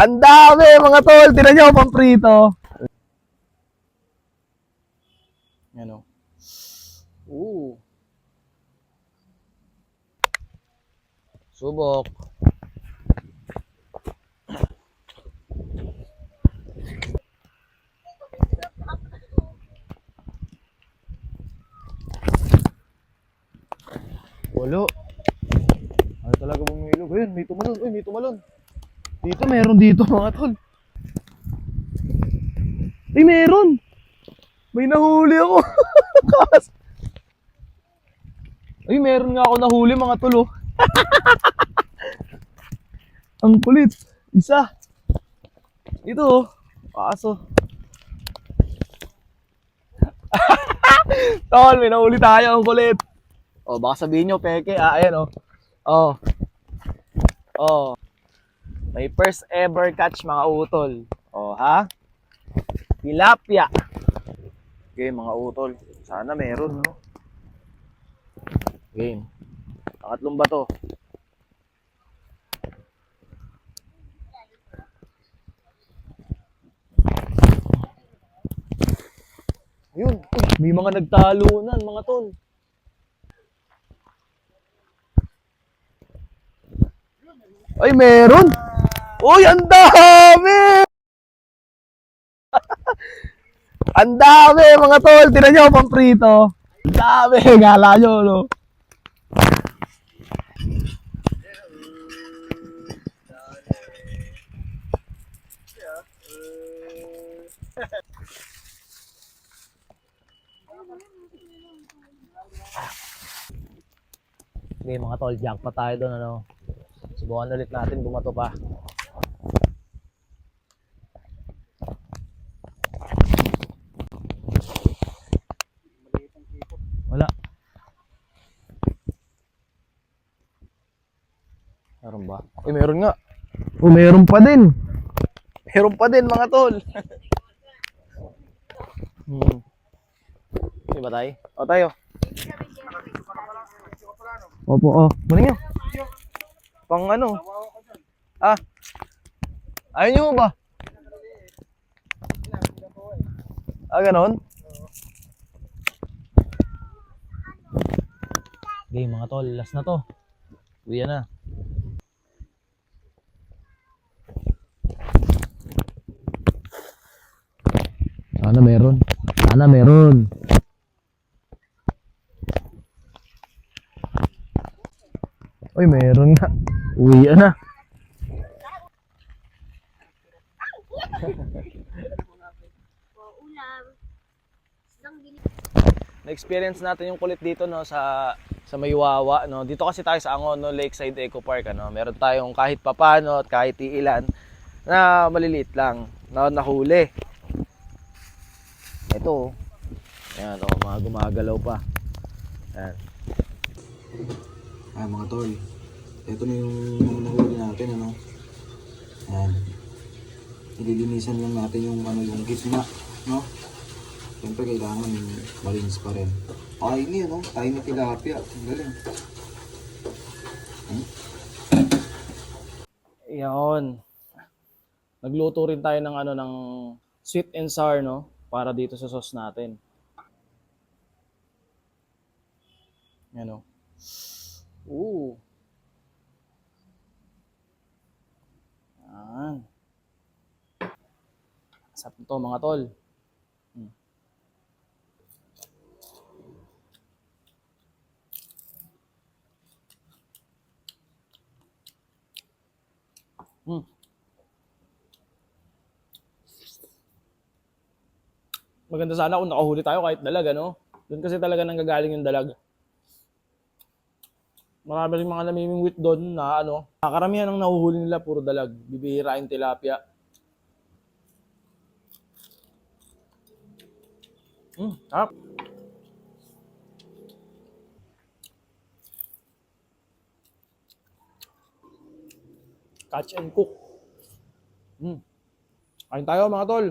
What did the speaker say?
Ang dami mga tol. Tinan nyo, pamprito. Yan o. Subok. Walo. Ano talaga bumilog? Ayun, may tumalon. Uy, may tumalon. Dito, meron dito mga tol. Ay, meron. May nahuli ako. Ay, meron nga ako nahuli mga tol. Oh. Ang kulit. Isa. Ito oh. Paso. Tol, may nahuli tayo. Ang kulit. Oh, baka sabihin nyo, peke. Ayan oh. Oh. Oh. May first ever catch mga utol. Oh, ha? Tilapia. Okay, mga utol. Sana meron, no? Game. Pangatlong bato. Ayun. May mga nagtalunan, mga tol. Ay, meron. Uy, ang dami! Ang dami, mga tol. Tinan nyo, pamprito. Ang dami. Gala nyo, no? Okay, mga tol. Jackpot tayo doon, ano? Subukan ulit natin. Bumato pa. Wala. Meron ba? Uy, meron nga. Oh, meron pa din. Meron pa din, mga tol. Hindi ba tayo? O, tayo. Opo, oh. Muna nyo. Pang ano? Ah. Ayaw nyo ba? Ah, ganon? Okay, mga tol. Last na to. Uwi na. Sana meron. Sana meron. Uy, meron nga. Uwi na. Na-experience natin yung kulit dito, no, sa Maywawa, no. Dito kasi tayo sa Angon, no, Lakeside Eco Park, ano. Meron tayong kahit papano at kahit iilan na maliliit lang na nahuli. Ito, ayan, oh, mga gumagalaw pa. Ayan. Ay mga tol, ito na yung nahuli natin, ano. Ayan. Ililinisan lang natin yung yung gitna, no. Siyempre kailangan malinis pa rin. Ay, ini, no, tiny tilapia. Ang galing. Ayan. Nagluto rin tayo ng ng sweet and sour, no, para dito sa sauce natin. Ayan, oh. Ooh. Ayan. Sarap to, mga tol. Maganda sana kung nakahuli tayo kahit dalag, ano? Doon kasi talaga nanggagaling yung dalag. Marami rin mga namimingwit doon na karamihan ng nahuhuli nila puro dalag. Bibihira yung tilapia. Sarap. Catch and cook. Kain tayo, mga tol.